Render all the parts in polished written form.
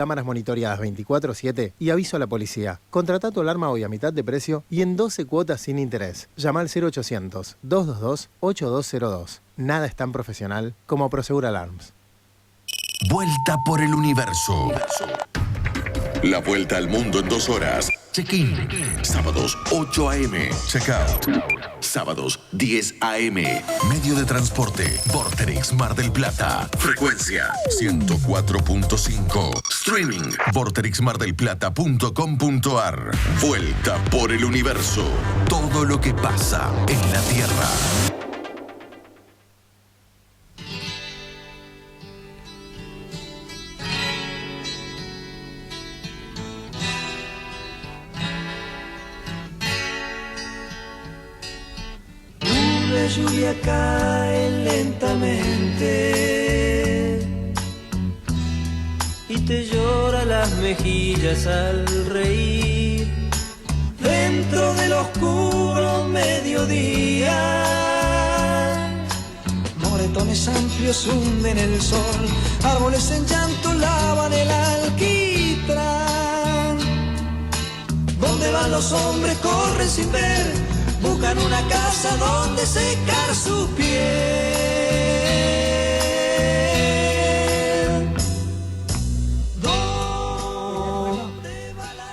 Cámaras monitoreadas 24/7 y aviso a la policía. Contrata tu alarma hoy a mitad de precio y en 12 cuotas sin interés. Llama al 0800-222-8202. Nada es tan profesional como Prosegur Alarms. Vuelta por el universo. La vuelta al mundo en 2 horas. Check-in. Sábados 8 a.m. Check-out. Sábados 10 a.m. Medio de transporte. Vorterix Mar del Plata. Frecuencia 104.5. Streaming. vorterixmardelplata.com.ar. Vuelta por el universo. Todo lo que pasa en la Tierra. La lluvia cae lentamente y te llora las mejillas al reír. Dentro del oscuro mediodía, moretones amplios hunden el sol, árboles en llanto lavan el alquitrán. ¿Dónde van los hombres? Corren sin ver, buscan una casa donde secar su piel.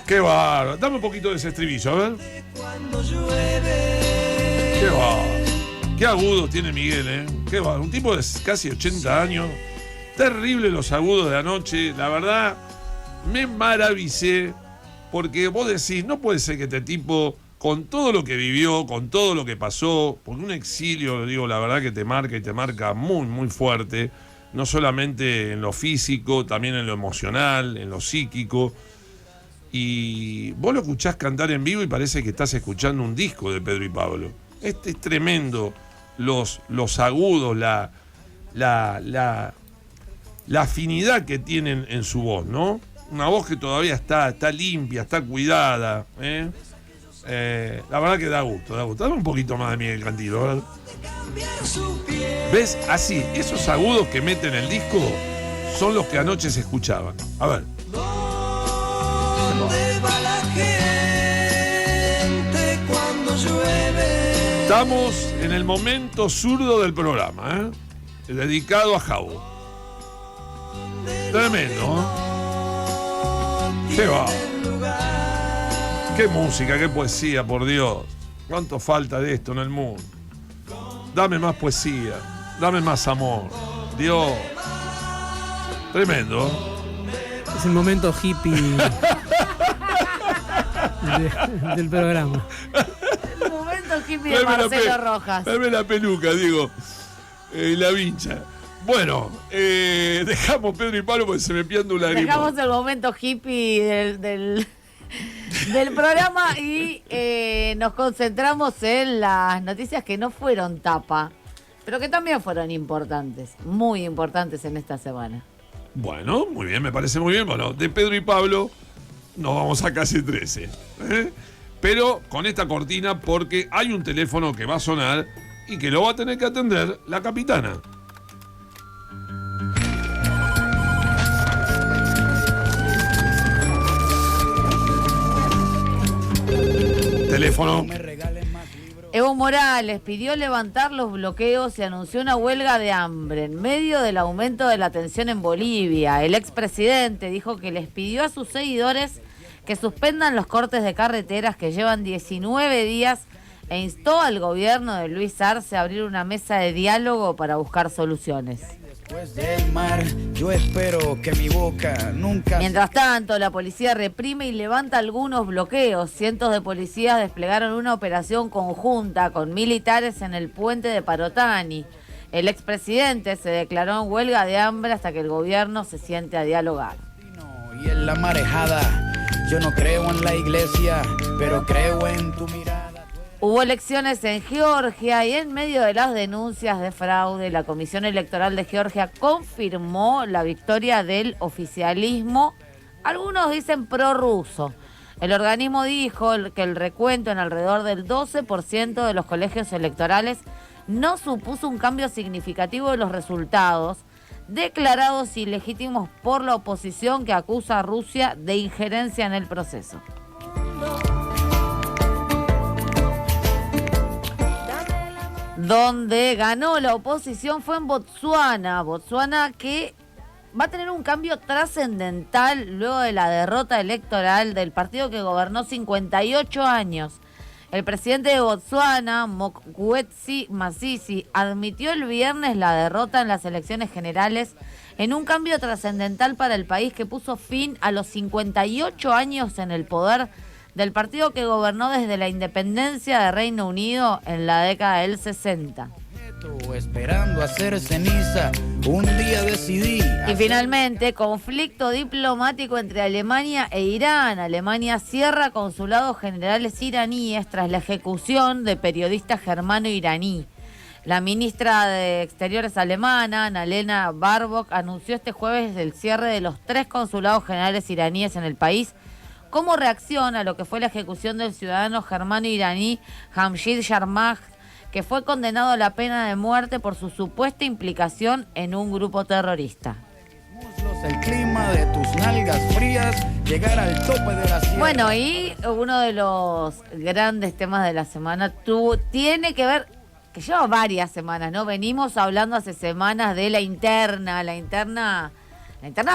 Qué bárbaro. Dame un poquito de ese estribillo, a ver. Cuando llueve. Qué bárbaro. Qué agudos tiene Miguel, ¿eh? Qué bárbaro. Un tipo de casi 80 años. Terrible los agudos de anoche. La verdad, me maravillé. Porque vos decís, no puede ser que este tipo, con todo lo que vivió, con todo lo que pasó, por un exilio, digo, la verdad que te marca y te marca muy, muy fuerte, no solamente en lo físico, también en lo emocional, en lo psíquico, y vos lo escuchás cantar en vivo y parece que estás escuchando un disco de Pedro y Pablo. Este es tremendo, los agudos, la afinidad que tienen en su voz, ¿no? Una voz que todavía está limpia, está cuidada, ¿eh? La verdad que da gusto. Dame un poquito más de Miguel Cantilo, ¿verdad? ¿Ves? Así, esos agudos que meten el disco son los que anoche se escuchaban. A ver. ¿Dónde va la gente cuando llueve? Estamos en el momento zurdo del programa, dedicado a Jabo. Tremendo, ¿eh? Qué va. Qué música, qué poesía, por Dios. ¿Cuánto falta de esto en el mundo? Dame más poesía, dame más amor. Dios. Tremendo. Es el momento hippie del programa. El momento hippie de Marcelo Rojas. Dame la peluca, digo. La vincha. Bueno, dejamos Pedro y Pablo porque se me pierde un lágrima. Dejamos el momento hippie del programa y nos concentramos en las noticias que no fueron tapa, pero que también fueron importantes, muy importantes en esta semana. Bueno, muy bien, me parece muy bien. Bueno, de Pedro y Pablo nos vamos a casi 13. Pero con esta cortina porque hay un teléfono que va a sonar y que lo va a tener que atender la capitana. Teléfono. Evo Morales pidió levantar los bloqueos y anunció una huelga de hambre en medio del aumento de la tensión en Bolivia. El expresidente dijo que les pidió a sus seguidores que suspendan los cortes de carreteras que llevan 19 días e instó al gobierno de Luis Arce a abrir una mesa de diálogo para buscar soluciones. Después del mar, yo espero que mi boca nunca... Mientras tanto, la policía reprime y levanta algunos bloqueos. Cientos de policías desplegaron una operación conjunta con militares en el puente de Parotani. El expresidente se declaró en huelga de hambre hasta que el gobierno se siente a dialogar. Y en la marejada, yo no creo en la iglesia, pero creo en tu mirada. Hubo elecciones en Georgia y en medio de las denuncias de fraude, la Comisión Electoral de Georgia confirmó la victoria del oficialismo, algunos dicen prorruso. El organismo dijo que el recuento en alrededor del 12% de los colegios electorales no supuso un cambio significativo de los resultados, declarados ilegítimos por la oposición que acusa a Rusia de injerencia en el proceso. Donde ganó la oposición fue en Botsuana. Botsuana que va a tener un cambio trascendental luego de la derrota electoral del partido que gobernó 58 años. El presidente de Botsuana, Mokgweetsi Masisi, admitió el viernes la derrota en las elecciones generales en un cambio trascendental para el país que puso fin a los 58 años en el poder del partido que gobernó desde la independencia de Reino Unido en la década del 60. Esperando hacer ceniza, un día decidí. Y finalmente, conflicto diplomático entre Alemania e Irán. Alemania cierra consulados generales iraníes tras la ejecución de periodista germano-iraní. La ministra de Exteriores alemana, Annalena Baerbock, anunció este jueves el cierre de los 3 consulados generales iraníes en el país como reacción a lo que fue la ejecución del ciudadano germano-iraní Jamshid Sharmaj, que fue condenado a la pena de muerte por su supuesta implicación en un grupo terrorista. El clima de tus nalgas frías, llegar al tope de la sierra. Bueno, y uno de los grandes temas de la semana tiene que ver, que lleva varias semanas, ¿no? Venimos hablando hace semanas de la interna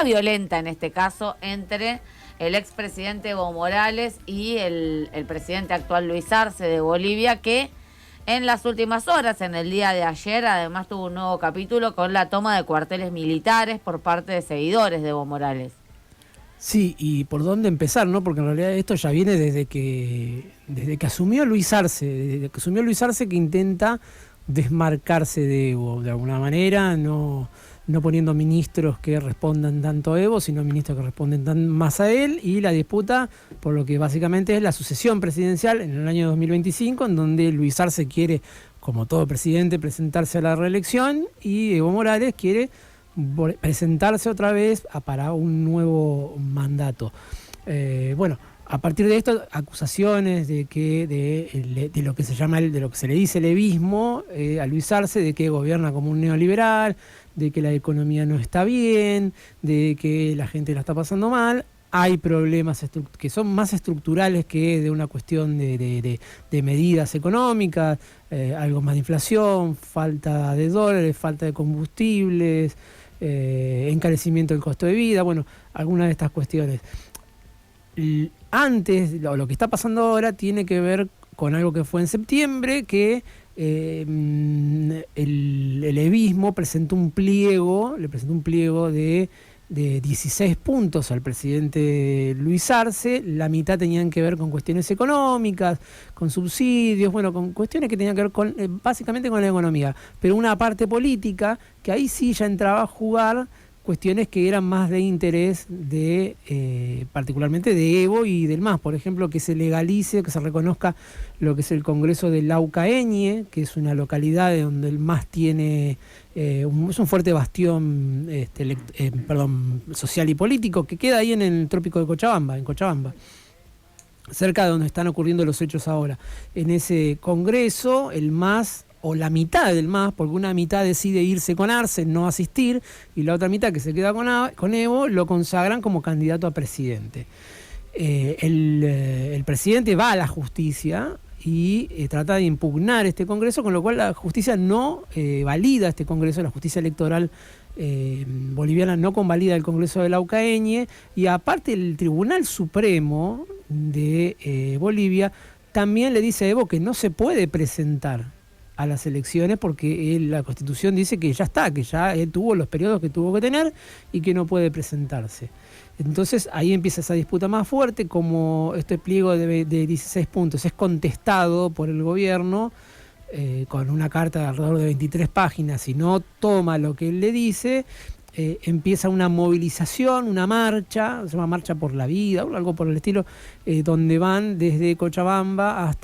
violenta en este caso, entre el expresidente Evo Morales y el presidente actual Luis Arce de Bolivia, que en las últimas horas, en el día de ayer, además tuvo un nuevo capítulo con la toma de cuarteles militares por parte de seguidores de Evo Morales. Sí, y por dónde empezar, ¿no? Porque en realidad esto ya viene desde que asumió Luis Arce, que intenta desmarcarse de Evo, de alguna manera, no poniendo ministros que respondan tanto a Evo, sino ministros que responden más a él, y la disputa por lo que básicamente es la sucesión presidencial en el año 2025, en donde Luis Arce quiere, como todo presidente, presentarse a la reelección, y Evo Morales quiere presentarse otra vez para un nuevo mandato. Bueno, a partir de esto, acusaciones de lo que se llama de lo que se le dice levismo a Luis Arce, de que gobierna como un neoliberal, de que la economía no está bien, de que la gente la está pasando mal. Hay problemas que son más estructurales que de una cuestión de medidas económicas, algo más de inflación, falta de dólares, falta de combustibles, encarecimiento del costo de vida, bueno, algunas de estas cuestiones. Antes, lo que está pasando ahora tiene que ver con algo que fue en septiembre, que el levismo le presentó un pliego de 16 puntos al presidente Luis Arce. La mitad tenían que ver con cuestiones económicas, con subsidios, bueno, con cuestiones que tenían que ver básicamente con la economía, pero una parte política que ahí sí ya entraba a jugar cuestiones que eran más de interés particularmente de Evo y del MAS. Por ejemplo, que se legalice, que se reconozca lo que es el Congreso de Laucaeñe, que es una localidad donde el MAS tiene es un fuerte bastión social y político, que queda ahí en el trópico de Cochabamba, cerca de donde están ocurriendo los hechos ahora. En ese Congreso, el MAS, o la mitad del MAS, porque una mitad decide irse con Arce, no asistir, y la otra mitad que se queda con Evo, lo consagran como candidato a presidente. El presidente va a la justicia y trata de impugnar este Congreso, con lo cual la justicia no valida este Congreso, la justicia electoral boliviana no convalida el Congreso de Laucaeñe, y aparte el Tribunal Supremo de Bolivia también le dice a Evo que no se puede presentar a las elecciones porque la Constitución dice que ya está, que ya él tuvo los periodos que tuvo que tener y que no puede presentarse. Entonces ahí empieza esa disputa más fuerte, como este pliego de 16 puntos es contestado por el gobierno con una carta de alrededor de 23 páginas y no toma lo que él le dice. Empieza una movilización, una marcha, se llama Marcha por la Vida o algo por el estilo, donde van desde Cochabamba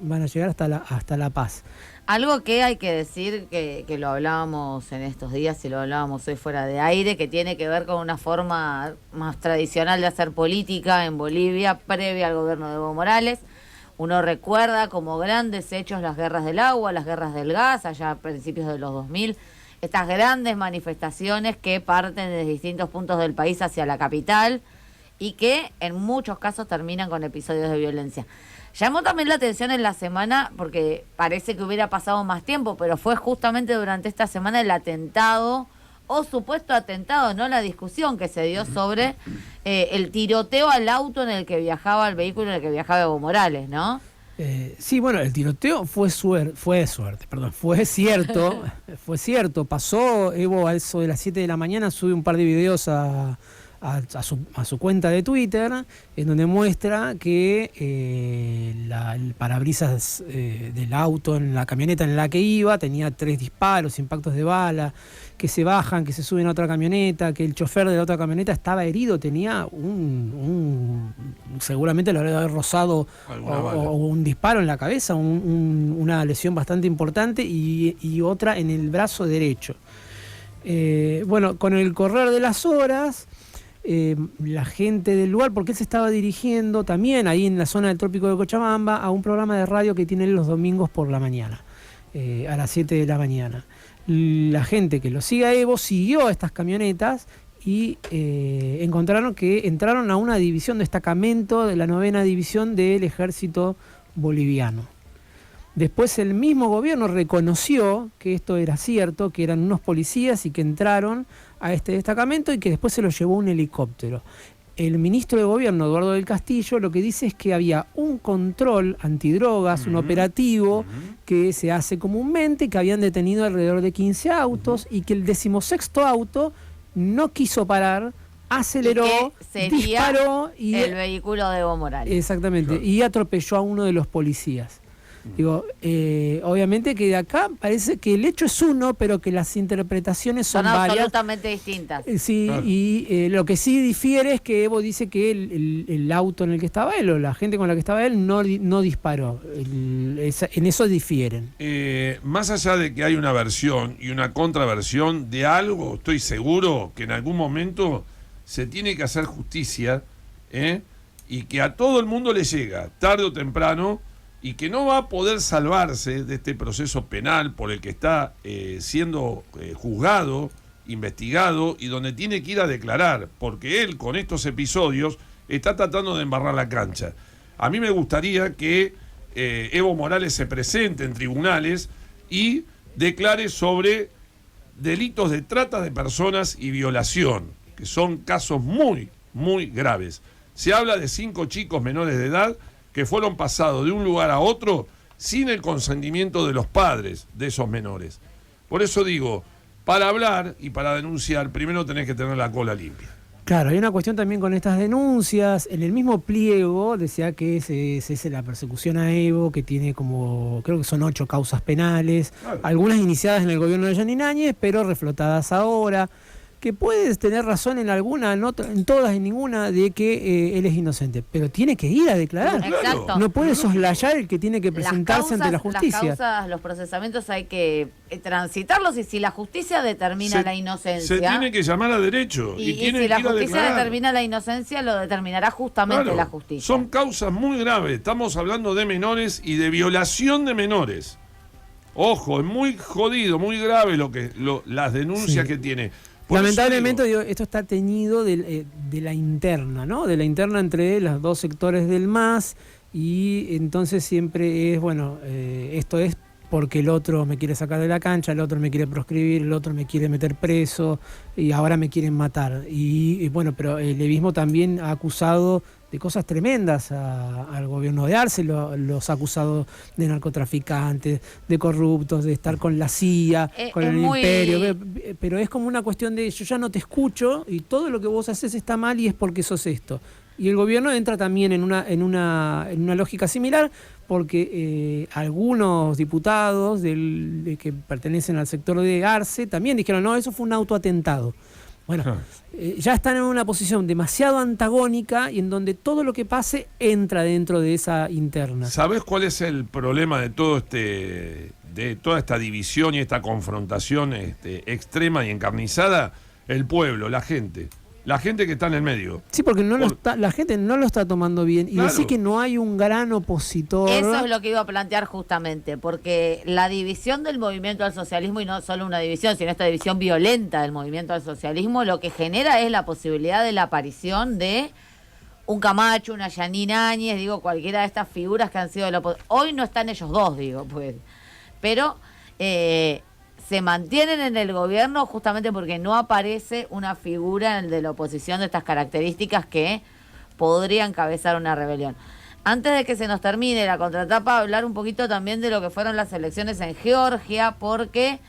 van a llegar hasta La Paz. Algo que hay que decir, que lo hablábamos en estos días y lo hablábamos hoy fuera de aire, que tiene que ver con una forma más tradicional de hacer política en Bolivia previa al gobierno de Evo Morales. Uno recuerda como grandes hechos las guerras del agua, las guerras del gas, allá a principios de los 2000, estas grandes manifestaciones que parten de distintos puntos del país hacia la capital y que en muchos casos terminan con episodios de violencia. Llamó también la atención en la semana, porque parece que hubiera pasado más tiempo, pero fue justamente durante esta semana el atentado, o supuesto atentado, no la discusión que se dio sobre el tiroteo al auto en el que viajaba, el vehículo en el que viajaba Evo Morales, ¿no? Sí, bueno, el tiroteo fue cierto. Pasó, Evo a eso de las 7 de la mañana sube un par de videos a su cuenta de Twitter, en donde muestra que el parabrisas del auto en la camioneta en la que iba tenía 3 disparos, impactos de bala, que se bajan, que se suben a otra camioneta, que el chofer de la otra camioneta estaba herido, tenía seguramente le habría rozado o un disparo en la cabeza, una lesión bastante importante y otra en el brazo derecho. Bueno, con el correr de las horas, la gente del lugar, porque él se estaba dirigiendo también ahí en la zona del Trópico de Cochabamba a un programa de radio que tiene los domingos por la mañana, a las 7 de la mañana. La gente que lo sigue a Evo siguió a estas camionetas y encontraron que entraron a una división, destacamento de la 9ª división del ejército boliviano. Después el mismo gobierno reconoció que esto era cierto, que eran unos policías y que entraron a este destacamento y que después se lo llevó un helicóptero. El ministro de Gobierno, Eduardo del Castillo, lo que dice es que había un control antidrogas, un operativo que se hace comúnmente, que habían detenido alrededor de 15 autos y que el 16º auto no quiso parar, aceleró, disparó y el vehículo de Evo Morales. Exactamente, claro. Y atropelló a uno de los policías. Digo, obviamente que de acá parece que el hecho es uno, pero que las interpretaciones son varias. Absolutamente distintas. Sí, claro. Y lo que sí difiere es que Evo dice que el auto en el que estaba él, o la gente con la que estaba él, no disparó. En eso difieren. Más allá de que hay una versión y una contraversión de algo, estoy seguro que en algún momento se tiene que hacer justicia, y que a todo el mundo le llega, tarde o temprano, y que no va a poder salvarse de este proceso penal por el que está siendo juzgado, investigado y donde tiene que ir a declarar, porque él con estos episodios está tratando de embarrar la cancha. A mí me gustaría que Evo Morales se presente en tribunales y declare sobre delitos de trata de personas y violación, que son casos muy, muy graves. Se habla de 5 chicos menores de edad que fueron pasados de un lugar a otro sin el consentimiento de los padres de esos menores. Por eso digo, para hablar y para denunciar, primero tenés que tener la cola limpia. Claro, hay una cuestión también con estas denuncias. En el mismo pliego decía que se cese la persecución a Evo, que tiene como, creo que son 8 causas penales, claro. Algunas iniciadas en el gobierno de Janine Áñez, pero reflotadas ahora. Que puedes tener razón en alguna, no en todas, en ninguna, de que él es inocente, pero tiene que ir a declarar. Exacto. No puede soslayar el que tiene que presentarse ante la justicia. Las causas, los procesamientos hay que transitarlos, y si la justicia determina la inocencia... Se tiene que llamar a derecho. Y tiene si la que ir justicia a determina la inocencia, lo determinará justamente la justicia. Son causas muy graves. Estamos hablando de menores y de violación de menores. Ojo, es muy jodido, muy grave las denuncias que tiene. Lamentablemente, digo, esto está teñido de la interna, ¿no? De la interna entre los dos sectores del MAS, y entonces siempre es, bueno, esto es porque el otro me quiere sacar de la cancha, el otro me quiere proscribir, el otro me quiere meter preso y ahora me quieren matar. Y bueno, pero el levismo también ha acusado de cosas tremendas al gobierno de Arce, los ha acusado de narcotraficantes, de corruptos, de estar con la CIA, con el imperio, pero es como una cuestión de yo ya no te escucho y todo lo que vos haces está mal y es porque sos esto. Y el gobierno entra también en una lógica similar, porque algunos diputados que pertenecen al sector de Arce también dijeron, no, eso fue un autoatentado. Bueno, ya están en una posición demasiado antagónica y en donde todo lo que pase entra dentro de esa interna. ¿Sabés cuál es el problema de toda esta división y esta confrontación extrema y encarnizada? El pueblo, la gente. la gente que está en el medio. Sí, porque la gente no lo está tomando bien. Y Claro. decir que no hay un gran opositor. Eso es lo que iba a plantear justamente, porque la división del movimiento al socialismo, y no solo una división, sino esta división violenta del movimiento al socialismo, lo que genera es la posibilidad de la aparición de un Camacho, una Yanina Áñez, digo, cualquiera de estas figuras que han sido de la oposición. Hoy no están ellos dos, digo, pues. Pero se mantienen en el gobierno justamente porque no aparece una figura de la oposición de estas características que podría encabezar una rebelión. Antes de que se nos termine la contratapa, hablar un poquito también de lo que fueron las elecciones en Georgia, porque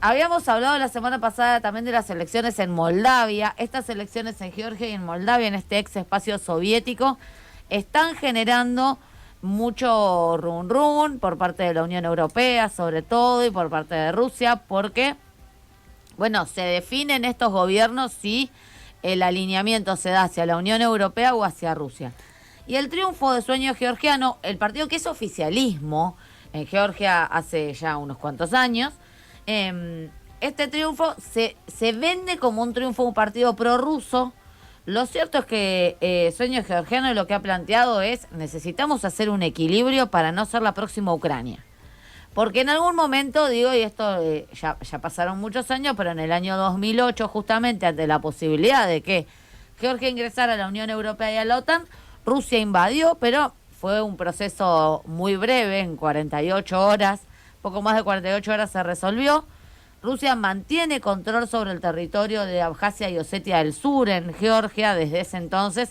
habíamos hablado la semana pasada también de las elecciones en Moldavia. Estas elecciones en Georgia y en Moldavia, en este ex espacio soviético, están generando mucho run por parte de la Unión Europea, sobre todo, y por parte de Rusia, porque, bueno, se definen estos gobiernos si el alineamiento se da hacia la Unión Europea o hacia Rusia. Y el triunfo de Sueño Georgiano, el partido que es oficialismo en Georgia hace ya unos cuantos años, este triunfo se vende como un triunfo de un partido prorruso. Lo cierto es que Sueño Georgiano lo que ha planteado es: necesitamos hacer un equilibrio para no ser la próxima Ucrania. Porque en algún momento, digo, y esto ya pasaron muchos años, pero en el año 2008, justamente ante la posibilidad de que Georgia ingresara a la Unión Europea y a la OTAN, Rusia invadió, pero fue un proceso muy breve, en 48 horas, poco más de 48 horas se resolvió. Rusia mantiene control sobre el territorio de Abjasia y Osetia del Sur en Georgia desde ese entonces,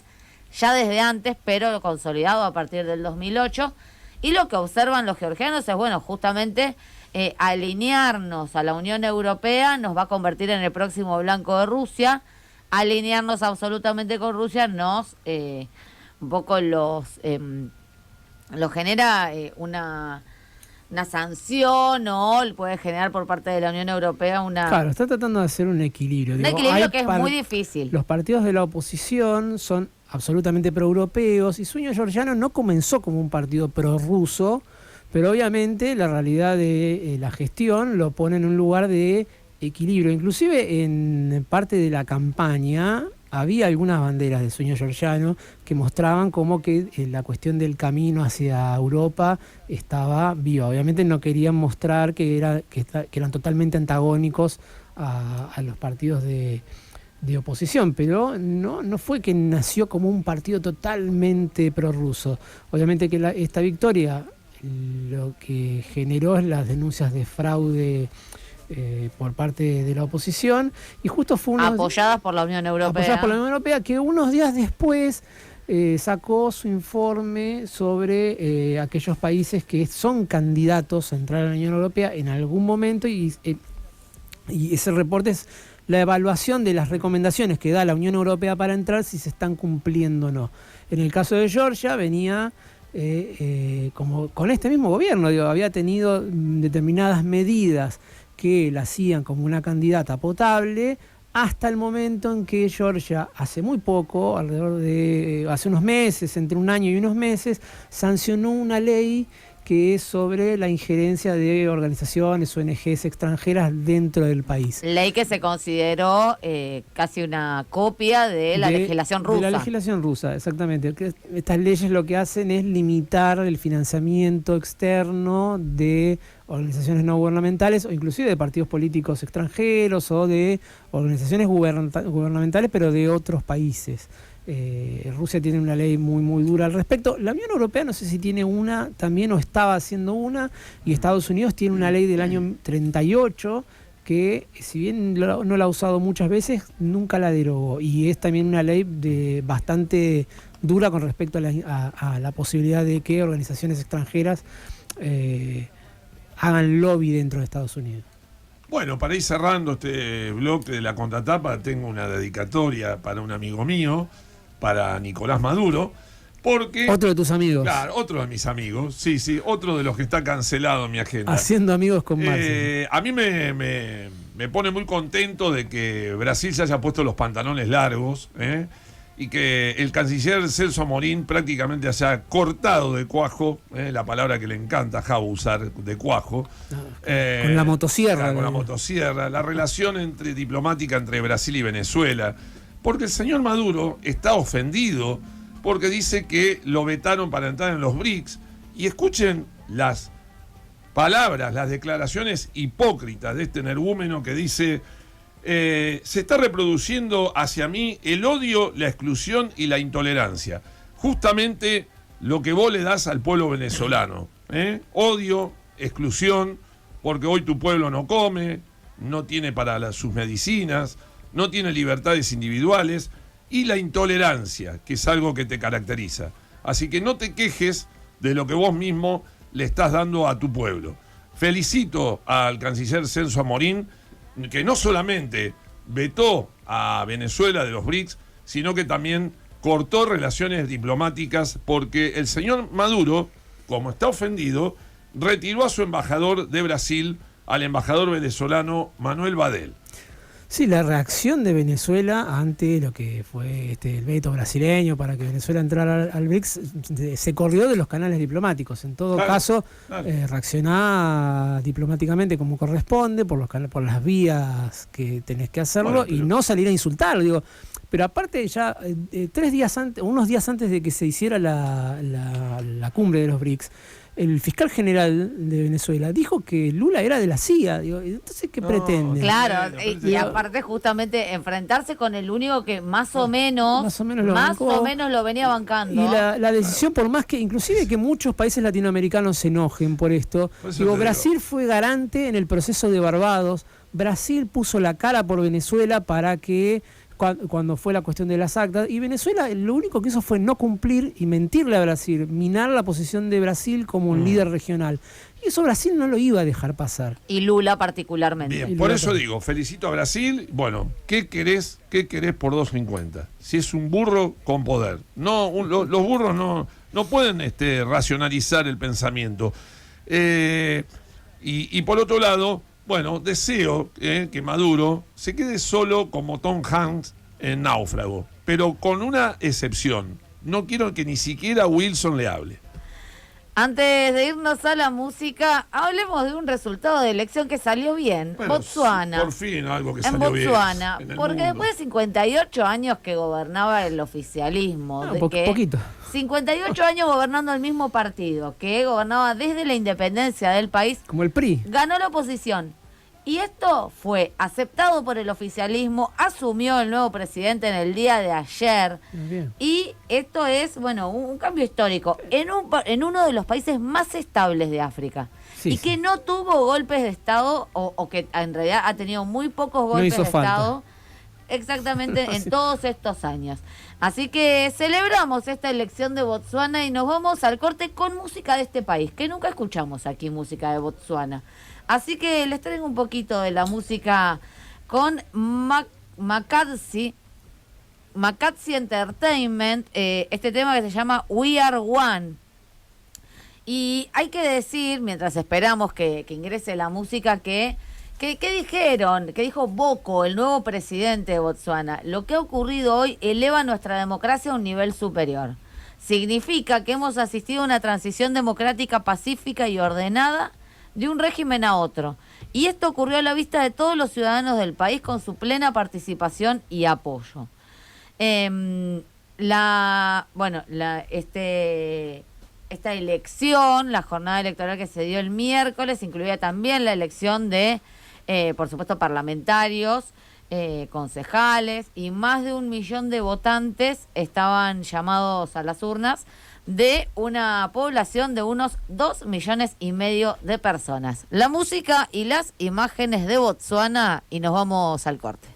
ya desde antes, pero consolidado a partir del 2008. Y lo que observan los georgianos es, bueno, justamente alinearnos a la Unión Europea nos va a convertir en el próximo blanco de Rusia. Alinearnos absolutamente con Rusia nos un poco los genera una sanción, o puede generar por parte de la Unión Europea una... Claro, está tratando de hacer un equilibrio. Un equilibrio que es muy difícil. Los partidos de la oposición son absolutamente proeuropeos, y Sueño Georgiano no comenzó como un partido prorruso, pero obviamente la realidad de la gestión lo pone en un lugar de equilibrio. Inclusive en parte de la campaña había algunas banderas de Sueño Georgiano que mostraban como que la cuestión del camino hacia Europa estaba viva. Obviamente no querían mostrar que eran totalmente antagónicos a los partidos de oposición, pero no fue que nació como un partido totalmente prorruso. Obviamente que esta victoria lo que generó es las denuncias de fraude por parte de la oposición, y justo fue apoyadas por la Unión Europea. Apoyadas por la Unión Europea, que unos días después sacó su informe sobre aquellos países que son candidatos a entrar a la Unión Europea en algún momento, y ese reporte es la evaluación de las recomendaciones que da la Unión Europea para entrar, si se están cumpliendo o no. En el caso de Georgia venía como con este mismo gobierno, había tenido determinadas medidas que la hacían como una candidata potable, hasta el momento en que Georgia, hace muy poco, hace unos meses, entre un año y unos meses, sancionó una ley que es sobre la injerencia de organizaciones, ONGs extranjeras dentro del país. Ley que se consideró casi una copia de la legislación rusa. De la legislación rusa, exactamente. Estas leyes lo que hacen es limitar el financiamiento externo de organizaciones no gubernamentales, o inclusive de partidos políticos extranjeros, o de organizaciones gubernamentales, pero de otros países. Rusia tiene una ley muy dura al respecto. La Unión Europea no sé si tiene una también, o estaba haciendo una, y Estados Unidos tiene una ley del año 38 que, si bien no la ha usado muchas veces, nunca la derogó, y es también una ley bastante dura con respecto a la posibilidad de que organizaciones extranjeras hagan lobby dentro de Estados Unidos. Bueno, para ir cerrando este bloque de la contratapa, tengo una dedicatoria para un amigo mío, para Nicolás Maduro, porque... Otro de tus amigos. Claro, otro de mis amigos, sí, otro de los que está cancelado en mi agenda. Haciendo amigos con Marcel. A mí me pone muy contento de que Brasil se haya puesto los pantalones largos, y que el canciller Celso Amorín prácticamente se ha cortado de cuajo, la palabra que le encanta a Javo usar, de cuajo. Con la motosierra. Con la motosierra. La relación diplomática entre Brasil y Venezuela, Porque el señor Maduro está ofendido porque dice que lo vetaron para entrar en los BRICS. Y escuchen las palabras, las declaraciones hipócritas de este energúmeno que dice: se está reproduciendo hacia mí el odio, la exclusión y la intolerancia. Justamente lo que vos le das al pueblo venezolano. Odio, exclusión, porque hoy tu pueblo no come, no tiene para sus medicinas, no tiene libertades individuales, y la intolerancia, que es algo que te caracteriza. Así que no te quejes de lo que vos mismo le estás dando a tu pueblo. Felicito al canciller Celso Amorín, que no solamente vetó a Venezuela de los BRICS, sino que también cortó relaciones diplomáticas, porque el señor Maduro, como está ofendido, retiró a su embajador de Brasil, al embajador venezolano Manuel Badel. Sí, la reacción de Venezuela ante lo que fue el veto brasileño para que Venezuela entrara al BRICS se corrió de los canales diplomáticos. En todo caso, reaccioná diplomáticamente como corresponde, por las vías que tenés que hacerlo, y no salir a insultarlo. Digo, pero aparte ya 3 días antes, unos días antes de que se hiciera la cumbre de los BRICS, el fiscal general de Venezuela dijo que Lula era de la CIA. Digo, entonces, ¿qué pretende? Claro, y aparte justamente enfrentarse con el único que más o menos lo venía bancando. Y la decisión, por más que, inclusive que muchos países latinoamericanos se enojen por esto, Brasil fue garante en el proceso de Barbados. Brasil puso la cara por Venezuela para que cuando fue la cuestión de las actas, y Venezuela lo único que hizo fue no cumplir y mentirle a Brasil, minar la posición de Brasil como un líder regional. Y eso Brasil no lo iba a dejar pasar. Y Lula particularmente. Bien, por eso digo, felicito a Brasil. Bueno, ¿qué querés por 2.50? Si es un burro con poder. No, los burros no pueden racionalizar el pensamiento. Y por otro lado, bueno, deseo que Maduro se quede solo como Tom Hanks en Náufrago, pero con una excepción. No quiero que ni siquiera Wilson le hable. Antes de irnos a la música, hablemos de un resultado de elección que salió bien. Bueno, Botsuana. Por fin algo que salió bien. En Botsuana, porque después de 58 años que gobernaba el oficialismo, poquito. 58 años gobernando el mismo partido, que gobernaba desde la independencia del país, como el PRI, ganó la oposición. Y esto fue aceptado por el oficialismo, asumió el nuevo presidente en el día de ayer. Bien. Y esto es, bueno, un cambio histórico en uno de los países más estables de África. Sí, que no tuvo golpes de Estado, o que en realidad ha tenido muy pocos golpes de Estado. Exactamente, en todos estos años. Así que celebramos esta elección de Botsuana y nos vamos al corte con música de este país, que nunca escuchamos aquí música de Botsuana. Así que les traigo un poquito de la música con Makatsi Entertainment, este tema que se llama We Are One. Y hay que decir, mientras esperamos que ingrese la música, ¿qué dijeron? Que dijo Boko, el nuevo presidente de Botsuana. Lo que ha ocurrido hoy eleva nuestra democracia a un nivel superior. Significa que hemos asistido a una transición democrática pacífica y ordenada de un régimen a otro. Y esto ocurrió a la vista de todos los ciudadanos del país con su plena participación y apoyo. Esta elección, la jornada electoral que se dio el miércoles, incluía también la elección de, por supuesto, parlamentarios, concejales, y más de 1 millón de votantes estaban llamados a las urnas, de una población de unos 2,5 millones de personas. La música y las imágenes de Botsuana, y nos vamos al corte.